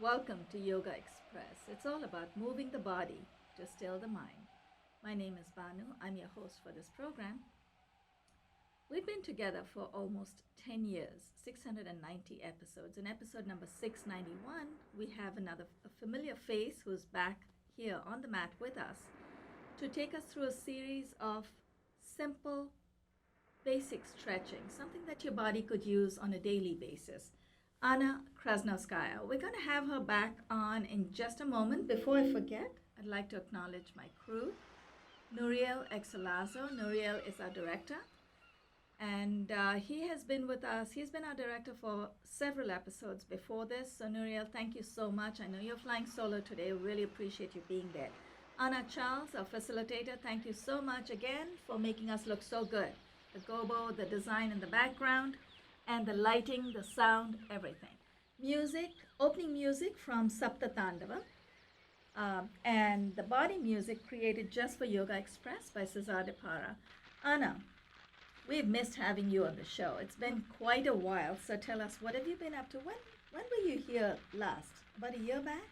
Welcome to Yogaxpress. It's all about moving the body to still the mind. My name is Banu. I'm your host for this program. We've been together for almost 10 years, 690 episodes. In episode number 691, we have a familiar face who's back here on the mat with us to take us through a series of simple, basic stretching, something that your body could use on a daily basis. Anna Krasnovskaya. We're going to have her back on in just a moment. Before I forget, I'd like to acknowledge my crew. Nuriel Exelazo. Nuriel is our director. And he has been with us. He's been our director for several episodes before this. So Nuriel, thank you so much. I know you're flying solo today. Really appreciate you being there. Anna Charles, our facilitator, thank you so much again for making us look so good. The gobo, the design in the background, and the lighting, the sound, everything. Music, opening music from Sapta Tandava, and the body music created just for Yogaxpress by Cesar de Para. Anna, we've missed having you on the show. It's been quite a while, so tell us, what have you been up to? When were you here last? About a year back?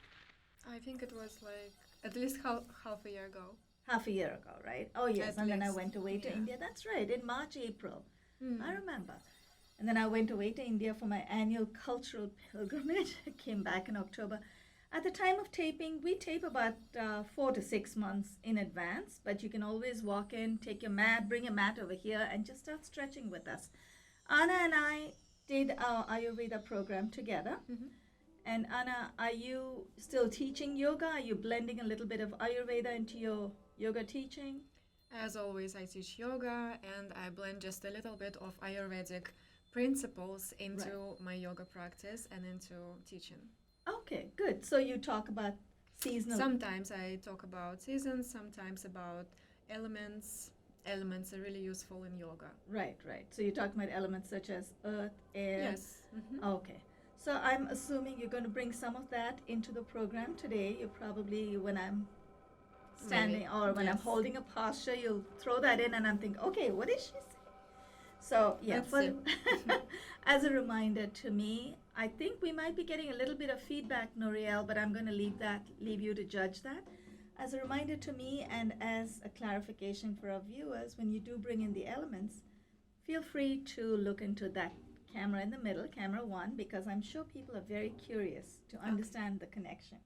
I think it was like at least half a year ago. Half a year ago, right? Oh, yes, At and then I least, went away to yeah. India. That's right, in March, April. Mm. I remember. And then I went away to India for my annual cultural pilgrimage. I came back in October. At the time of taping, we tape about 4 to 6 months in advance, but you can always walk in, take your mat, bring your mat over here, and just start stretching with us. Anna and I did our Ayurveda program together. Mm-hmm. And Anna, are you still teaching yoga? Are you blending a little bit of Ayurveda into your yoga teaching? As always, I teach yoga and I blend just a little bit of Ayurvedic principles into my yoga practice and into teaching. Okay, good. So you talk about seasonal. Sometimes I talk about seasons, sometimes about elements. Elements are really useful in yoga. Right. So you're talking about elements such as earth, air. Yes. Mm-hmm. Okay. So I'm assuming you're going to bring some of that into the program today. You probably, when I'm standing Maybe. or when I'm Yes. holding a posture, you'll throw that in and I'm thinking, okay, what is she saying? So yeah, Let's see. as a reminder to me, I think we might be getting a little bit of feedback, Noriel, but I'm going to leave you to judge that. As a reminder to me and as a clarification for our viewers, when you do bring in the elements, feel free to look into that camera in the middle, camera 1, because I'm sure people are very curious to understand the connection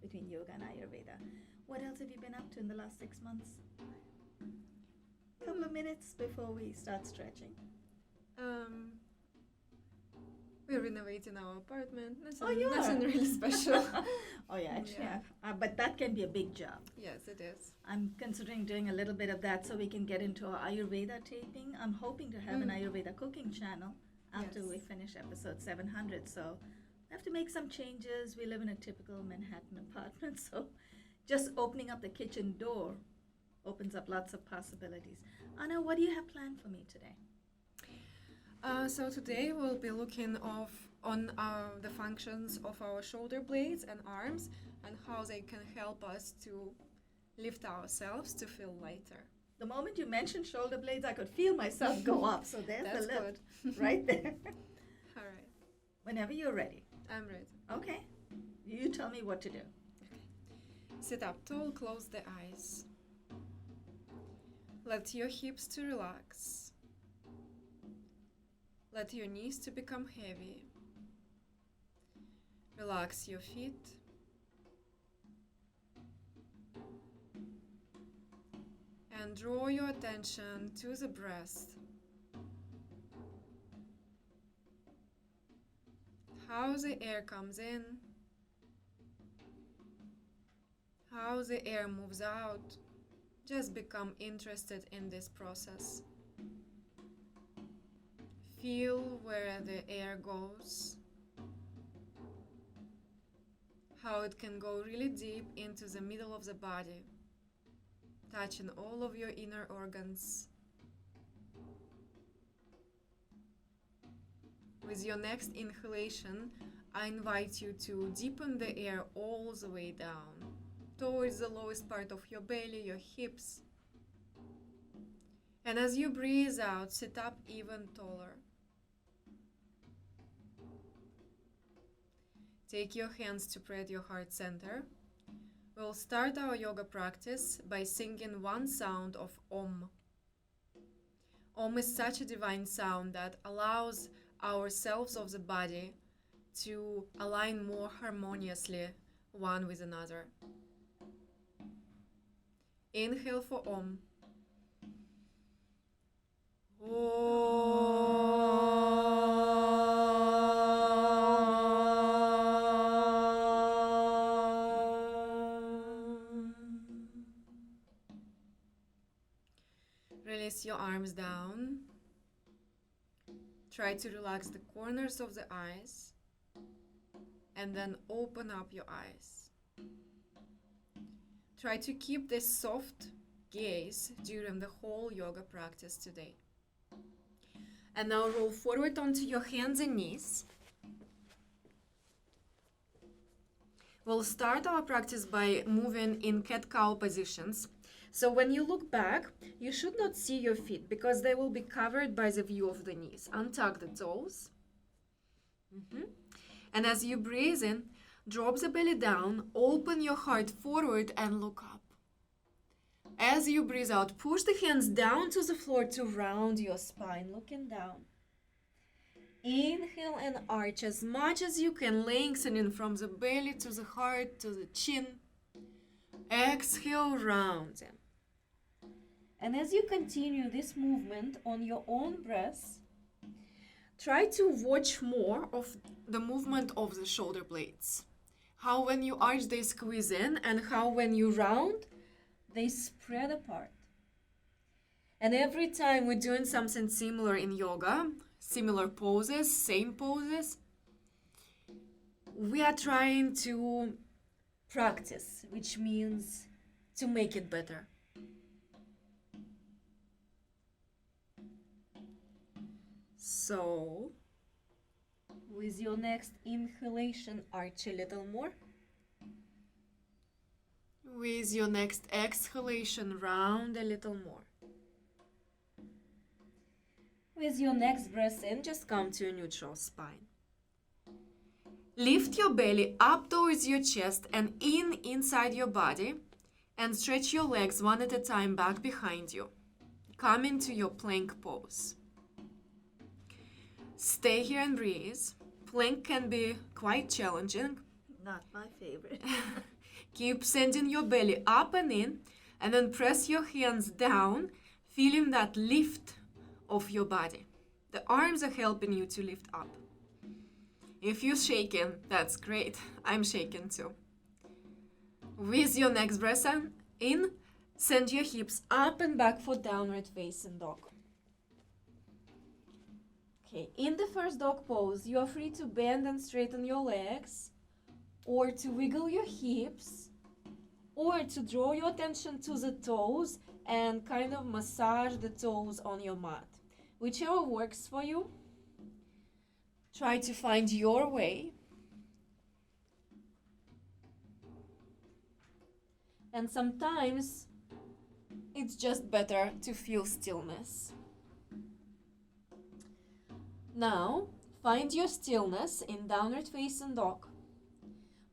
between yoga and Ayurveda. What else have you been up to in the last 6 months? Couple of minutes before we start stretching. We're renovating our apartment. Oh, you are? Nothing really special. Oh yeah, actually, Yeah. but that can be a big job. Yes, it is. I'm considering doing a little bit of that so we can get into our Ayurveda taping. I'm hoping to have an Ayurveda cooking channel after Yes. we finish episode 700. So I have to make some changes. We live in a typical Manhattan apartment, so just opening up the kitchen door opens up lots of possibilities. Anna, what do you have planned for me today? So today we'll be looking on the functions of our shoulder blades and arms and how they can help us to lift ourselves to feel lighter. The moment you mentioned shoulder blades, I could feel myself go up. So there's That's the lift good. right there. All right, Whenever you're ready. I'm ready. Okay. You tell me what to do. Sit up tall, close the eyes. Let your hips to relax. Let your knees to become heavy. Relax your feet. And draw your attention to the breath. How the air comes in, how the air moves out. Just become interested in this process. Feel where the air goes, how it can go really deep into the middle of the body, touching all of your inner organs. With your next inhalation, I invite you to deepen the air all the way down, towards the lowest part of your belly, your hips. And as you breathe out, sit up even taller. Take your hands to pray at your heart center. We'll start our yoga practice by singing one sound of Om. Om is such a divine sound that allows our cells of the body to align more harmoniously one with another. Inhale for Om. Release your arms down. Try to relax the corners of the eyes and then open up your eyes. Try to keep this soft gaze during the whole yoga practice today. And now roll forward onto your hands and knees. We'll start our practice by moving in cat-cow positions. So when you look back, you should not see your feet because they will be covered by the view of the knees. Untuck the toes. And as you breathe in, drop the belly down, open your heart forward and look up. As you breathe out, push the hands down to the floor to round your spine, looking down. Inhale and arch as much as you can, lengthening from the belly to the heart to the chin. Exhale, rounding. And as you continue this movement on your own breath, try to watch more of the movement of the shoulder blades. How when you arch they squeeze in and how when you round they spread apart. And every time we're doing something similar in yoga, similar poses, same poses, we are trying to practice, which means to make it better. So, with your next inhalation, arch a little more. With your next exhalation, round a little more. With your next breath in, just come to a neutral spine. Lift your belly up towards your chest and inside your body, and stretch your legs one at a time back behind you. Come into your plank pose. Stay here and breathe. Plank can be quite challenging. Not my favorite. Keep sending your belly up and in, and then press your hands down, feeling that lift of your body. The arms are helping you to lift up. If you're shaking, that's great. I'm shaking too. With your next breath in, send your hips up and back for downward facing dog. Okay, in the first dog pose, you are free to bend and straighten your legs, or to wiggle your hips, or to draw your attention to the toes and kind of massage the toes on your mat. Whichever works for you. Try to find your way. And sometimes it's just better to feel stillness. Now, find your stillness in downward facing dog.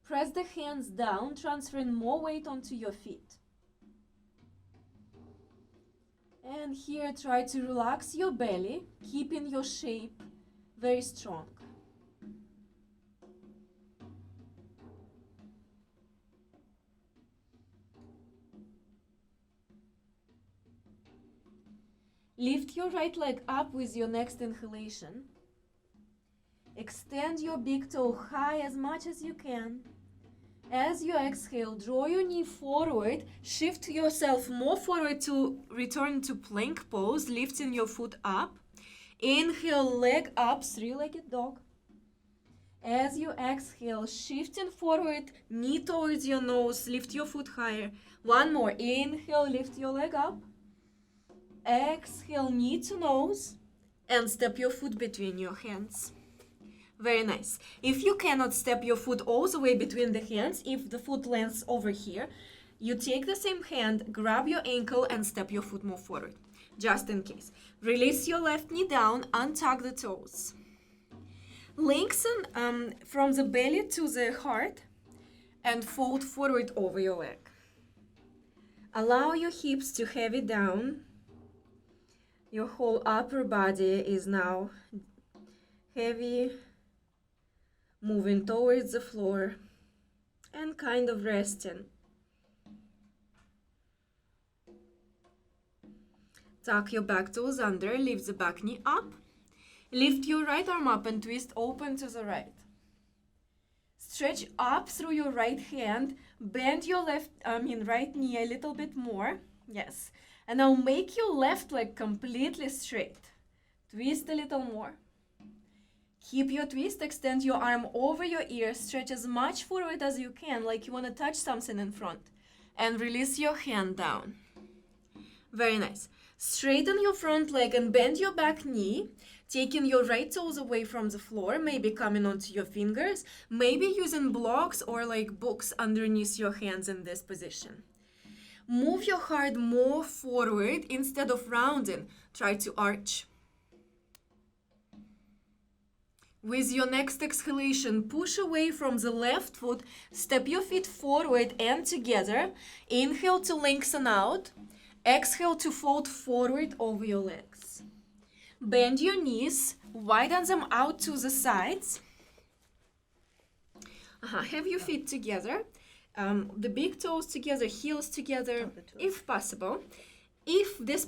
Press the hands down, transferring more weight onto your feet. And here, try to relax your belly, keeping your shape very strong. Lift your right leg up with your next inhalation. Extend your big toe high as much as you can. As you exhale, draw your knee forward, shift yourself more forward to return to plank pose, lifting your foot up. Inhale, leg up, three-legged dog. As you exhale, shifting forward, knee towards your nose, lift your foot higher. One more, inhale, lift your leg up. Exhale, knee to nose, and step your foot between your hands. Very nice. If you cannot step your foot all the way between the hands, if the foot lands over here, you take the same hand, grab your ankle, and step your foot more forward, just in case. Release your left knee down, untuck the toes. Lengthen from the belly to the heart and fold forward over your leg. Allow your hips to heavy down. Your whole upper body is now heavy, moving towards the floor and kind of resting. Tuck your back toes under, lift the back knee up. Lift your right arm up and twist open to the right. Stretch up through your right hand, bend your right knee a little bit more. Yes. And now make your left leg completely straight. Twist a little more. Keep your twist, extend your arm over your ear, stretch as much forward as you can, like you want to touch something in front. And release your hand down. Very nice. Straighten your front leg and bend your back knee, taking your right toes away from the floor, maybe coming onto your fingers, maybe using blocks or like books underneath your hands in this position. Move your heart more forward instead of rounding. Try to arch. With your next exhalation, push away from the left foot, step your feet forward and together. Inhale to lengthen out. Exhale to fold forward over your legs. Bend your knees, widen them out to the sides. Have your feet together. The big toes together, heels together, if possible. If this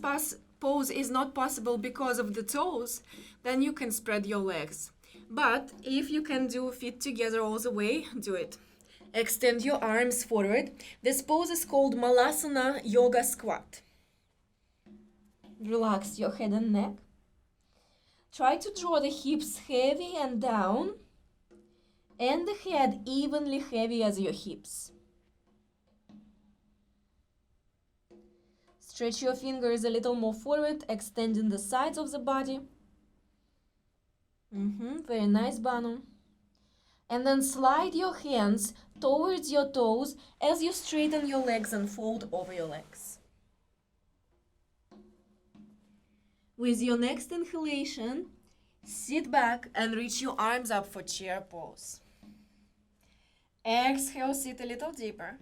pose is not possible because of the toes, then you can spread your legs. But if you can do feet together all the way, do it. Extend your arms forward. This pose is called Malasana Yoga Squat. Relax your head and neck. Try to draw the hips heavy and down, and the head evenly heavy as your hips. Stretch your fingers a little more forward, extending the sides of the body. Very nice, Banu. And then slide your hands towards your toes as you straighten your legs and fold over your legs. With your next inhalation, sit back and reach your arms up for chair pose. Exhale, sit a little deeper.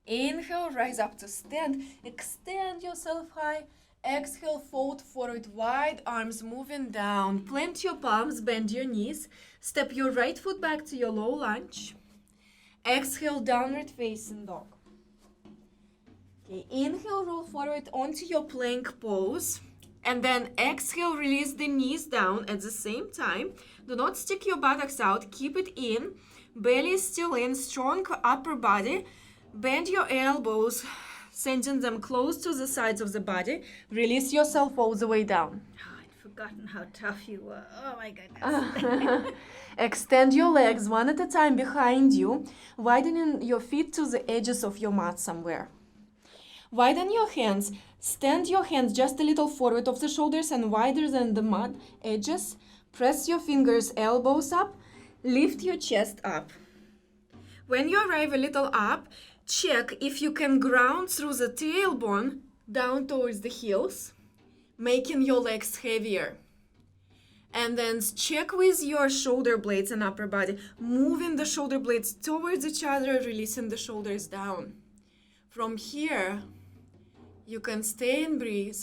Inhale, rise up to stand. Extend yourself high. Exhale, fold forward, wide arms moving down. Plant your palms, bend your knees. Step your right foot back to your low lunge. Exhale, downward facing dog. Okay, inhale, roll forward onto your plank pose. And then exhale, release the knees down at the same time. Do not stick your buttocks out. Keep it in. Belly is still in. Strong upper body. Bend your elbows, sending them close to the sides of the body. Release yourself all the way down. Oh, I'd forgotten how tough you were. Oh my goodness. Extend your legs one at a time behind you, widening your feet to the edges of your mat somewhere. Widen your hands. Stand your hands just a little forward of the shoulders and wider than the mat edges. Press your fingers, elbows up. Lift your chest up. When you arrive a little up, check if you can ground through the tailbone down towards the heels, making your legs heavier. And then check with your shoulder blades and upper body, moving the shoulder blades towards each other, releasing the shoulders down. From here, you can stay and breathe,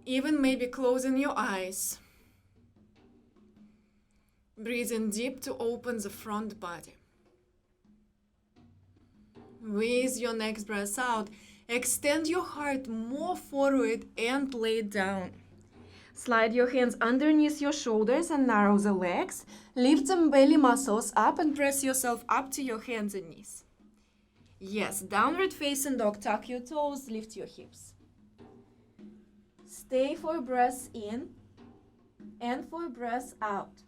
even maybe closing your eyes. Breathing deep to open the front body. With your next breath out, extend your heart more forward and lay down. Slide your hands underneath your shoulders and narrow the legs. Lift some belly muscles up and press yourself up to your hands and knees. Yes, downward facing dog. Tuck your toes, lift your hips. Stay for breaths in and for breaths out.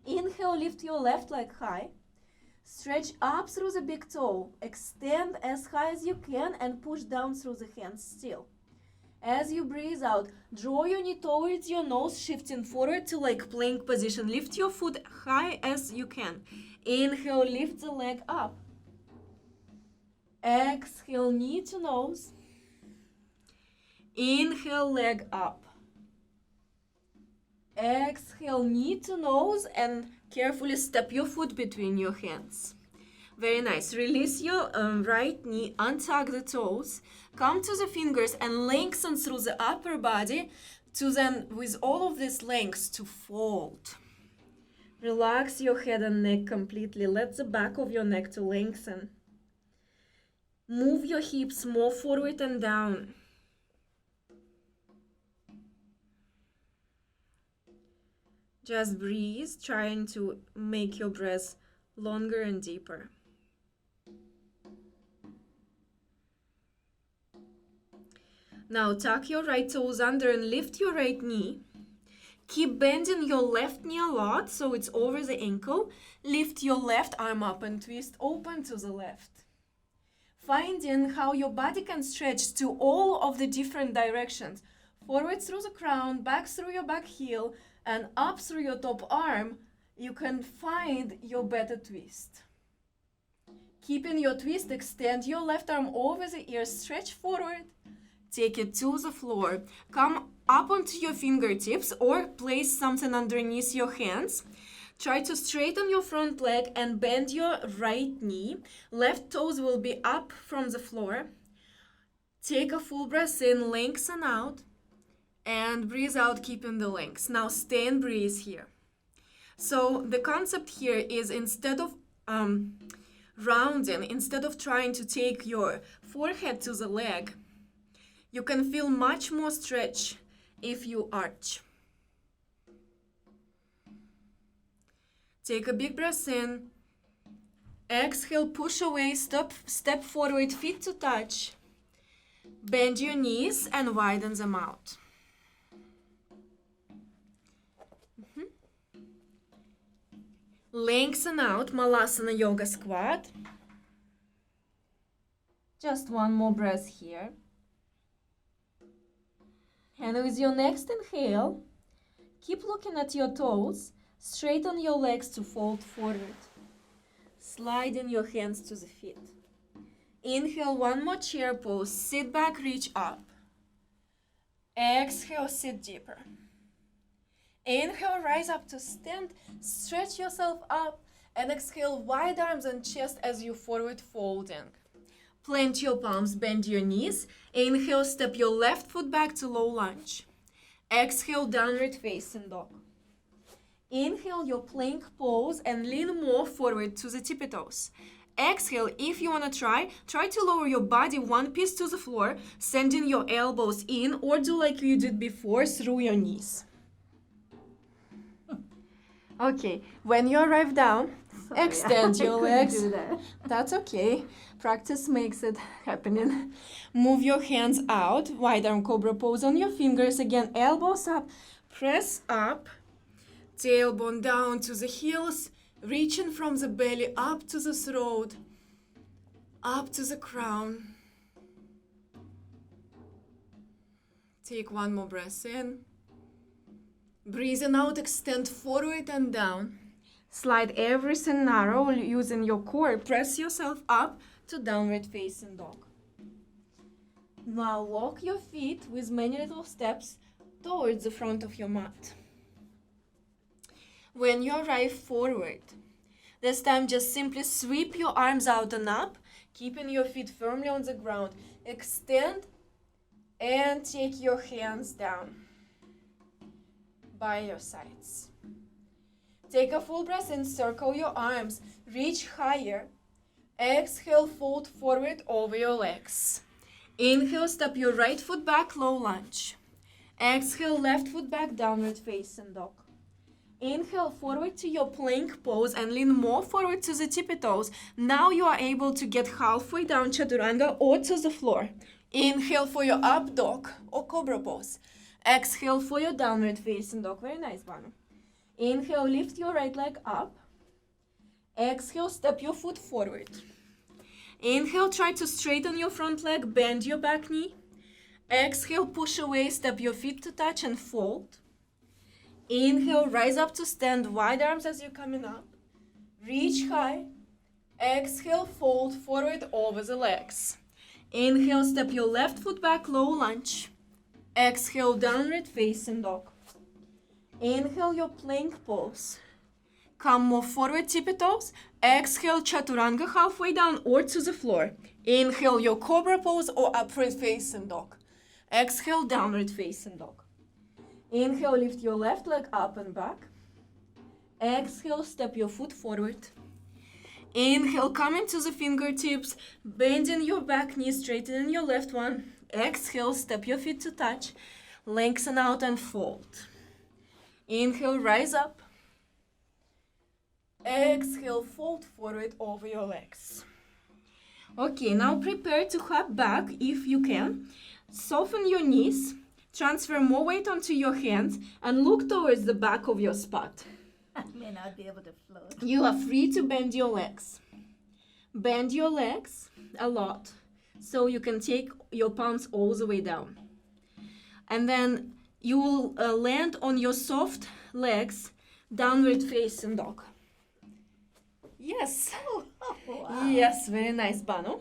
Inhale, lift your left leg high. Stretch up through the big toe. Extend as high as you can and push down through the hands still. As you breathe out, draw your knee towards your nose, shifting forward to like plank position. Lift your foot high as you can. Inhale, lift the leg up. Exhale, knee to nose. Inhale, leg up. Exhale, knee to nose, and carefully step your foot between your hands. Very nice. Release your right knee, untug the toes, come to the fingers and lengthen through the upper body to then, with all of this length, to fold. Relax your head and neck completely. Let the back of your neck to lengthen. Move your hips more forward and down. Just breathe, trying to make your breath longer and deeper. Now tuck your right toes under and lift your right knee. Keep bending your left knee a lot so it's over the ankle. Lift your left arm up and twist open to the left. Finding how your body can stretch to all of the different directions. Forward through the crown, back through your back heel, and up through your top arm, you can find your better twist. Keeping your twist, extend your left arm over the ear, stretch forward, take it to the floor. Come up onto your fingertips or place something underneath your hands. Try to straighten your front leg and bend your right knee. Left toes will be up from the floor. Take a full breath in, lengthen out, and breathe out, keeping the length. Now stay and breathe here. So the concept here is instead of rounding, instead of trying to take your forehead to the leg, you can feel much more stretch if you arch. Take a big breath in. Exhale, push away, step forward, feet to touch. Bend your knees and widen them out. Lengthen out, Malasana Yoga Squat. Just one more breath here. And with your next inhale, keep looking at your toes. Straighten your legs to fold forward. Sliding your hands to the feet. Inhale, one more chair pose. Sit back, reach up. Exhale, sit deeper. Inhale, rise up to stand. Stretch yourself up. And exhale, wide arms and chest as you forward folding. Plant your palms, bend your knees. Inhale, step your left foot back to low lunge. Exhale, downward facing dog. Inhale your plank pose and lean more forward to the tippy toes. Exhale, if you want to try to lower your body one piece to the floor, sending your elbows in, or do like you did before through your knees. Okay, when you arrive down, extend your legs. Do that. That's okay. Practice makes it happening. Move your hands out, wide arm cobra pose on your fingers. Again, elbows up, press up. Tailbone down to the heels, reaching from the belly up to the throat, up to the crown. Take one more breath in. Breathing out, extend forward and down. Slide everything narrow using your core. Press yourself up to downward facing dog. Now walk your feet with many little steps towards the front of your mat. When you arrive forward, this time just simply sweep your arms out and up, keeping your feet firmly on the ground. Extend and take your hands down by your sides. Take a full breath in, circle your arms, reach higher. Exhale, fold forward over your legs. Inhale, step your right foot back, low lunge. Exhale, left foot back, downward facing dog. Inhale forward to your plank pose and lean more forward to the tippy toes. Now you are able to get halfway down chaturanga or to the floor. Inhale for your up dog or cobra pose. Exhale for your downward facing dog. Very nice, Banu. Inhale, lift your right leg up. Exhale, step your foot forward. Inhale, try to straighten your front leg, bend your back knee. Exhale, push away, step your feet to touch and fold. Inhale, rise up to stand, wide arms as you're coming up. Reach high. Exhale, fold forward over the legs. Inhale, step your left foot back, low lunge. Exhale, downward facing dog. Inhale your plank pose. Come more forward, tippy toes. Exhale, chaturanga, halfway down or to the floor. Inhale your cobra pose or upward facing dog. Exhale, downward facing dog. Inhale, lift your left leg up and back. Exhale, step your foot forward. Inhale, come into the fingertips, bending your back knee, straightening your left one. Exhale, step your feet to touch. Lengthen out and fold. Inhale, rise up. Exhale, fold forward over your legs. Okay, now prepare to hop back if you can. Soften your knees, transfer more weight onto your hands, and look towards the back of your spot. I may not be able to float. You are free to bend your legs. Bend your legs a lot so you can take your palms all the way down. And then you will land on your soft legs, downward facing dog. Yes. Oh, wow. Yes, very nice, Banu.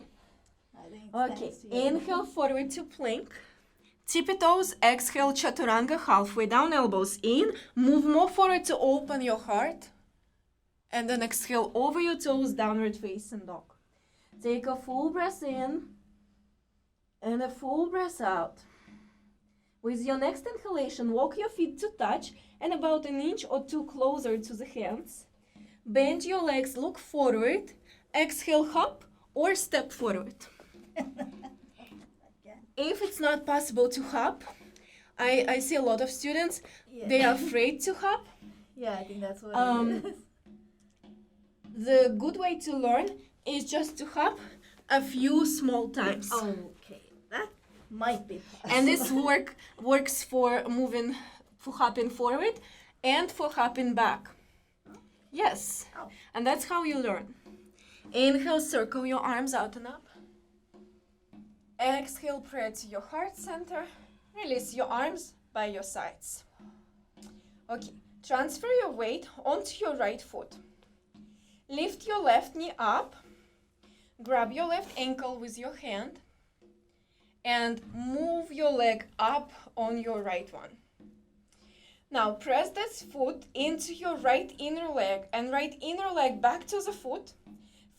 I think Okay, thanks to you. inhale forward to plank. Tippy toes, exhale, chaturanga, halfway down, elbows in. Move more forward to open your heart. And then exhale over your toes, downward facing dog. Take a full breath in and a full breath out. With your next inhalation, walk your feet to touch and about an inch or two closer to the hands. Bend your legs, look forward. Exhale, hop or step forward. If it's not possible to hop, I see a lot of students, Yeah. they are afraid to hop. Yeah, I think that's what Um, it is. The good way to learn is just to hop a few small times. Okay, that might be possible. And this works for hopping forward and for hopping back. Yes, Oh. and that's how you learn. Inhale, circle your arms out and up. Exhale, pray to your heart center. Release your arms by your sides. Okay, transfer your weight onto your right foot. Lift your left knee up. Grab your left ankle with your hand. And move your leg up on your right one. Now press this foot into your right inner leg and right inner leg back to the foot,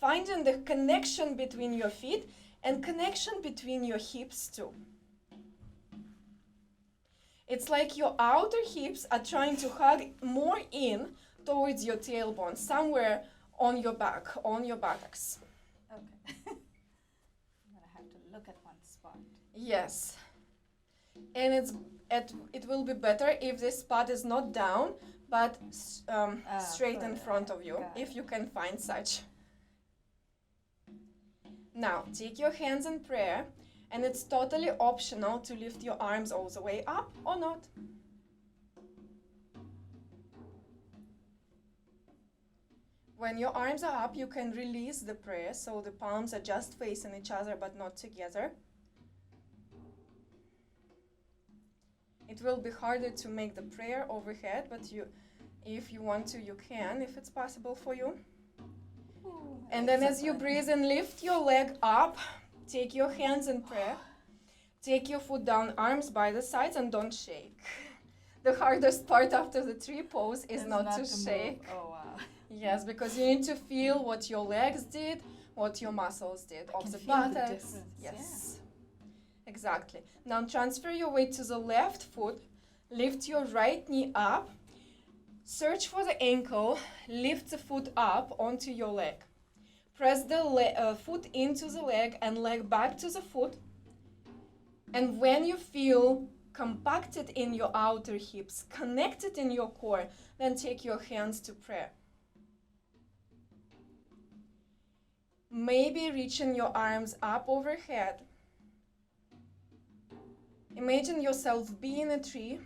finding the connection between your feet and connection between your hips too. It's like your outer hips are trying to hug more in towards your tailbone, somewhere on your back, on your buttocks. Okay. I'm gonna have to look at one spot. Yes. And it will be better if this spot is not down, but straight in further front ahead. of you, Got it. if you can find such. Now, take your hands in prayer, and it's totally optional to lift your arms all the way up or not. When your arms are up, you can release the prayer, so the palms are just facing each other but not together. It will be harder to make the prayer overhead, but if you want to, you can, if it's possible for you. Ooh, And then that's as you fun. breathe in, lift your leg up, take your hands in prayer, take your foot down, arms by the sides, and don't shake. The hardest part after the tree pose is It's not to move. shake. Oh, wow. Yes, because you need to feel what your legs did, what your muscles did of can the feel the buttocks. difference, Yes. Exactly. Now transfer your weight to the left foot, lift your right knee up, search for the ankle, lift the foot up onto your leg. Press the foot into the leg and leg back to the foot. And when you feel compacted in your outer hips, connected in your core, then take your hands to prayer. Maybe reaching your arms up overhead. Imagine yourself being a tree.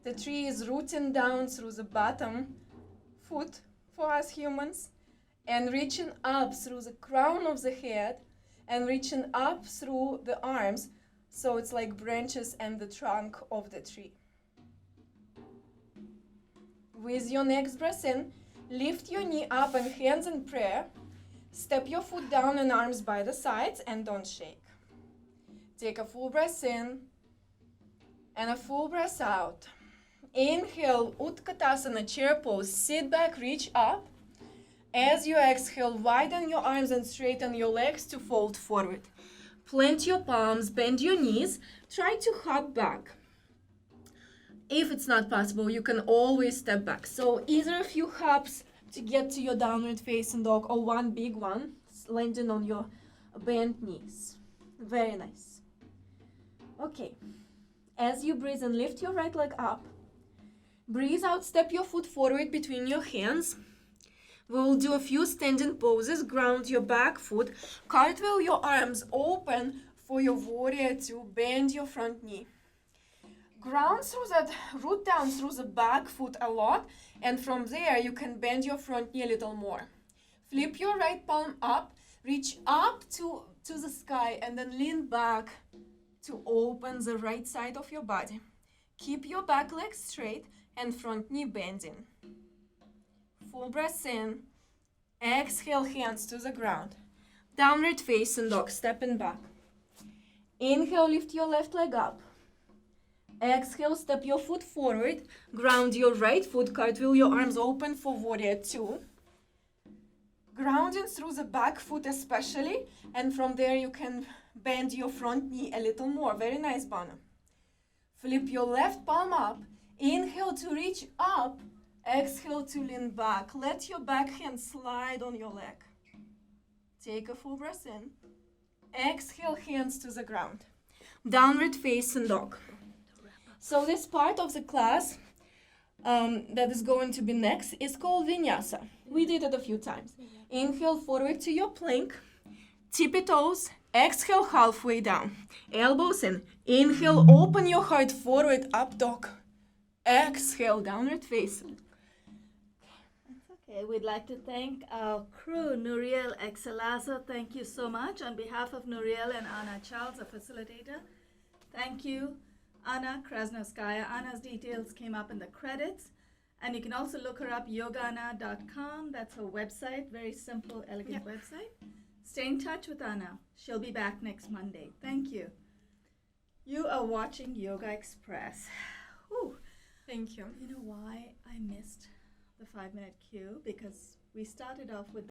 The tree is rooting down through the bottom foot for us humans and reaching up through the crown of the head and reaching up through the arms, so it's like branches and the trunk of the tree. With your next breath in, lift your knee up and hands in prayer. Step your foot down and arms by the sides and don't shake. Take a full breath in and a full breath out. Inhale, Utkatasana, chair pose. Sit back, reach up. As you exhale, widen your arms and straighten your legs to fold forward. Plant your palms, bend your knees. Try to hop back. If it's not possible, you can always step back. So either a few hops to get to your downward facing dog or one big one, landing on your bent knees. Very nice. Okay. As you breathe and lift your right leg up, breathe out, step your foot forward between your hands. We'll do a few standing poses. Ground your back foot. Cartwheel your arms open for your warrior two. Bend your front knee. Ground through that, root down through the back foot a lot, and from there you can bend your front knee a little more. Flip your right palm up, reach up to the sky, and then lean back to open the right side of your body. Keep your back leg straight and front knee bending. Full breath in. Exhale, hands to the ground. Downward facing dog, stepping back. Inhale, lift your left leg up. Exhale, step your foot forward. Ground your right foot, cartwheel your arms open for warrior two. Grounding through the back foot especially, and from there you can bend your front knee a little more. Very nice, Bana. Flip your left palm up. Inhale to reach up. Exhale to lean back. Let your back hand slide on your leg. Take a full breath in. Exhale, hands to the ground. Downward facing dog. So this part of the class that is going to be next is called Vinyasa. We did it a few times. Inhale forward to your plank. Tippy toes. Exhale halfway down. Elbows in. Inhale, open your heart forward, up dog. Exhale, downward facing. Okay, we'd like to thank our crew, Nuriel Exelaza. Thank you so much. On behalf of Nuriel and Anna Charles, a facilitator, thank you, Anna Krasnoskaya. Anna's details came up in the credits. And you can also look her up, yogana.com. That's her website. Very simple, elegant website. Stay in touch with Anna. She'll be back next Monday. Thank you. You are watching Yoga Express. Whew. Thank you. You know why I missed the 5-minute cue? Because we started off with